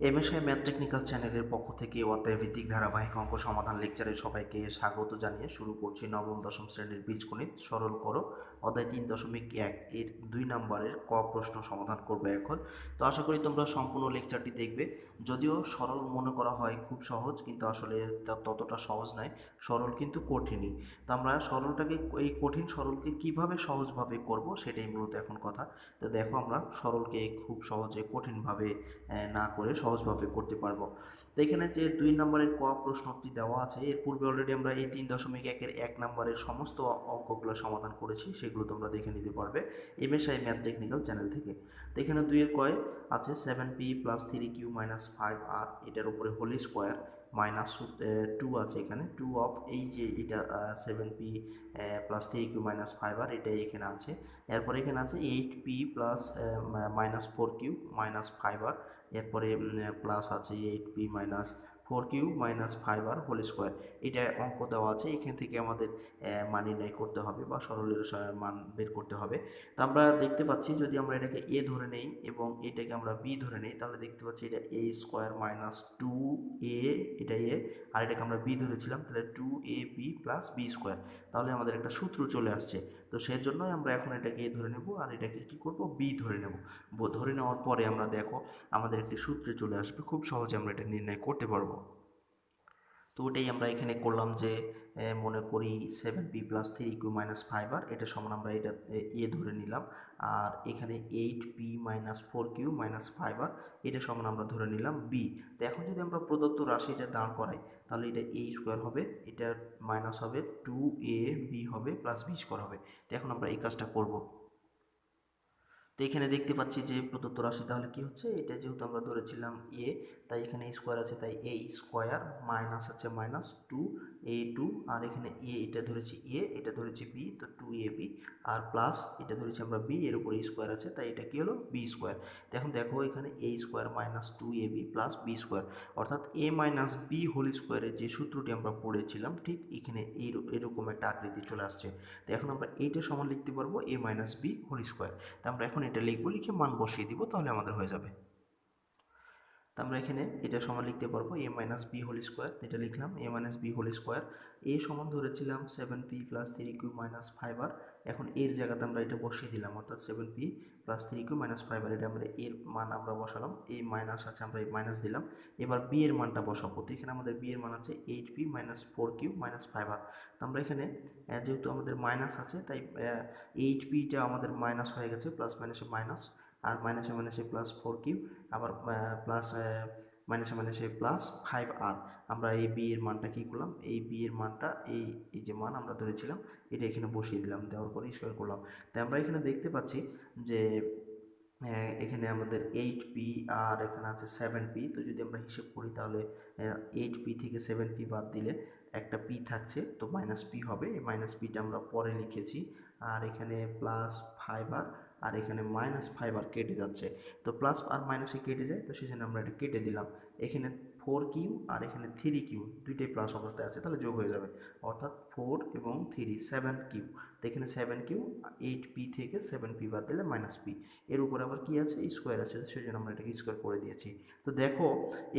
MSI math technical চ্যানেলের পক্ষ থেকে অধ্যায়ভিত্তিক ধারাবাহিক অঙ্ক সমাধান লেকচারে সবাইকে স্বাগত জানিয়ে শুরু করছি নবম দশম শ্রেণীর বীজগণিত সরল করো অধ্যায় 3.1 এর 2 নম্বরের ক প্রশ্ন সমাধান করবে এখন। তো আশা করি তোমরা সম্পূর্ণ লেকচারটি দেখবে। যদিও সরল মনে করা হয় খুব সহজ, কিন্তু আসলে ততটা সহজ নয়। সরল কিন্তু কঠিনই। তো আমরা সরলটাকে, এই কঠিন সরলকে কিভাবে সহজভাবে করব সেটাই মূলত এখন কথা। তো দেখো, আমরা সরলকে খুব সহজে কঠিনভাবে না করে সহজভাবে করতে পারবো। তো এখানে যে 2 নম্বরের ক প্রশ্নটি দেওয়া আছে, এর পূর্বে অলরেডি আমরা এই 3.1 এর 1 নম্বরের সমস্ত অঙ্কগুলো সমাধান করেছি, সেগুলো তোমরা দেখে নিতে পারবে এমএসআই ম্যাথ টেকনিক্যাল চ্যানেল থেকে। তো এখানে 2 এর কয় আছে 7p plus 3q minus 5r, এটার উপরে হোল স্কোয়ার মাইনাস 2 আছে, এখানে 2 অফ এই যে এটা 7p plus 3q minus 5r, এটাই এখানে আছে। এরপরে এখানে আছে 8p plus minus 4q minus 5r, এরপরে প্লাস আছে 8p minus 4q minus 5r whole square. এটা অঙ্ক দেওয়া আছে, এখান থেকে আমাদের মান নির্ণয় করতে হবে বা সরলের মান বের করতে হবে। তো আমরা দেখতে পাচ্ছি, যদি আমরা এটাকে এ ধরে নেই এবং এটাকে আমরা বি ধরে নেই, তাহলে দেখতে পাচ্ছি এটা এ স্কোয়ার মাইনাস 2a, এটা এ, আর এটাকে আমরা বি ধরেছিলাম, তাহলে 2ab প্লাস বি স্কোয়ার। তাহলে আমাদের একটা সূত্র চলে আসছে। তো সেই জন্যই আমরা এখন এটাকে এ ধরে নেব আর এটাকে কি করব, বি ধরে নেব। ধরে নেওয়ার পরে আমরা দেখো আমাদের একটি সূত্রে চলে আসবে, খুব সহজে আমরা এটা নির্ণয় করতে পারবো। তো ওটাই আমরা এখানে করলাম যে মনে করি 7p plus 3q minus 5r, এটা সমান আমরা এটা এ ধরে নিলাম। আর এখানে 8p minus 4q minus 5r, এটা সমান আমরা ধরে নিলাম বি। তো এখন যদি আমরা প্রদত্ত রাশিটা দাঁড় করাই, তাহলে এটা a স্কোয়ার হবে, এটা মাইনাস হবে 2ab হবে প্লাস বি স্কোয়ার হবে। তো এখন আমরা এই কাজটা করব। তো এখানে দেখতে পাচ্ছি যে প্রদত্ত রাশি তাহলে কি হচ্ছে, এটা যেহেতু আমরা ধরেছিলাম এ, তাই এখানে স্কোয়ার আছে, তাই এ স্কোয়ার মাইনাস আছে মাইনাস 2a2, আর এখানে এ এটা ধরেছি এ, এটা ধরেছি বি, তো 2ab, আর প্লাস এটা ধরেছি আমরা বি, এর উপরে স্কোয়ার আছে, তাই এটা কি হলো বি স্কোয়ার। তো এখন দেখো এখানে A square minus 2ab plus B square, অর্থাৎ এ মাইনাস বি হোল স্কোয়ারের যে সূত্রটি আমরা পড়েছিলাম, ঠিক এখানে এরকম একটা আকৃতি চলে আসছে। তো এখন আমরা এইটা সমান লিখতে পারবো এ মাইনাস বি হোল স্কোয়ার। তো আমরা এখন এটা লিখবো, লিখে মান বসিয়ে দিব, তাহলে আমাদের হয়ে যাবে। তো আমরা এখানে এটা সমান লিখতে পারবো এ মাইনাস বি হোল স্কোয়ার, এটা লিখলাম এ মাইনাস বি হোল স্কোয়ার। এ সমান ধরেছিলাম 7p plus 3q minus 5r, এখন এর জায়গাতে আমরা এটা বসিয়ে দিলাম, অর্থাৎ 7p plus 3q minus 5r, এটা আমরা এর মান আমরা বসালাম, এ মাইনাস আছে আমরা এই মাইনাস দিলাম। এবার বি এর মানটা বসাবো, তো এখানে আমাদের বি এর মান আছে 8p minus 4q minus 5r। তো আমরা এখানে যেহেতু আমাদের মাইনাস আছে, তাই 8pটা আমাদের মাইনাস হয়ে গেছে, প্লাস মাইনাসে মাইনাস, আর মাইনাসে মাইনাসে প্লাস 4q, আবার প্লাস মাইনাসে মাইনাসে প্লাস 5r। আমরা এই বি এর মানটা কী করলাম, এই বি এর মানটা এই এই যে মান আমরা ধরেছিলাম, এটা এখানে বসিয়ে দিলাম, দেওয়ার পরে স্কোয়ার করলাম। তাই আমরা এখানে দেখতে পাচ্ছি যে এখানে আমাদের 8p আর এখানে আছে 7p। তো যদি আমরা হিসেব করি, তাহলে 8p থেকে 7p বাদ দিলে একটা p থাকছে, তো মাইনাস p হবে। এই মাইনাস পিটা আমরা পরে লিখেছি, আর এখানে প্লাস 5r আর এখানে মাইনাস 5r কেটে যাচ্ছে। তো প্লাস আর মাইনাসে কেটে যায়, তো সেজন্য আমরা এটা কেটে দিলাম। এখানে 4q আর এখানে 3q দুইটাই প্লাস অবস্থায় আছে, তাহলে যোগ হয়ে যাবে, অর্থাৎ 4 এবং 3 7q। তো এখানে 7q, 8p থেকে 7p বাদ দিলে মাইনাস p, এর উপরে আবার কি আছে, স্কোয়ার আছে, সেজন্য আমরা এটাকে স্কোয়ার করে দিয়েছি। তো দেখো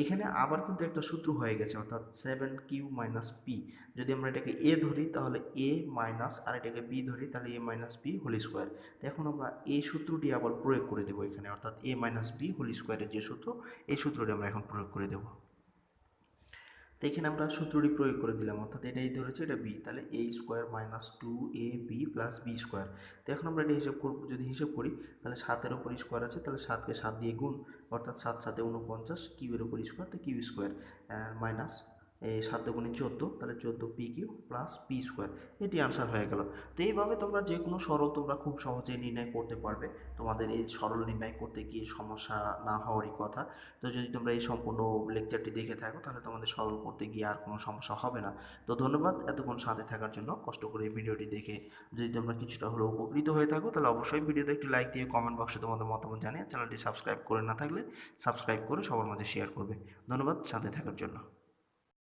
এখানে আবার কিন্তু একটা সূত্র হয়ে গেছে, অর্থাৎ 7q মাইনাস পি। যদি আমরা এটাকে এ ধরি, তাহলে এ মাইনাস, আর এটাকে বি ধরি, তাহলে এ মাইনাস বি হোল স্কোয়ার। তো এখন আমরা এই সূত্রটি আবার প্রয়োগ করে দেবো এখানে, অর্থাৎ এ মাইনাস বি হোল স্কোয়ারের যে সূত্র, এই সূত্রটি আমরা এখন প্রয়োগ করে দেবো। তো এখানে আমরা সূত্রটি প্রয়োগ করে দিলাম, অর্থাৎ এটাই ধরেছে এটা বি, তাহলে A square minus 2ab plus B square. তো এখন আমরা এটা হিসাব করব, যদি হিসাব করি তাহলে 7-এর উপর স্কোয়ার আছে, তাহলে 7কে 7 দিয়ে গুণ, অর্থাৎ 7 7 49, কিউয়ের উপর স্কোয়ার, তো কিউ স্কোয়ার মাইনাস এই 7 দুগুণে 14, তাহলে 14p Q plus P square, এটি আনসার হয়ে গেল। তো এইভাবে তোমরা যে কোনো সরল তোমরা খুব সহজে নির্ণয় করতে পারবে, তোমাদের এই সরল নির্ণয় করতে গিয়ে সমস্যা না হওয়ারই কথা। তো যদি তোমরা এই সম্পূর্ণ লেকচারটি দেখে থাকো, তাহলে তোমাদের সরল করতে গিয়ে আর কোনো সমস্যা হবে না। তো ধন্যবাদ এতক্ষণ সাথে থাকার জন্য, কষ্ট করে এই ভিডিওটি দেখে যদি তোমরা কিছুটা হলেও উপকৃত হয়ে থাকো, তাহলে অবশ্যই ভিডিওতে একটি লাইক দিয়ে কমেন্ট বক্সে তোমাদের মতামত জানিয়ে চ্যানেলটি সাবস্ক্রাইব করে না থাকলে সাবস্ক্রাইব করে সবার মাঝে শেয়ার করবে। ধন্যবাদ সাথে থাকার জন্য।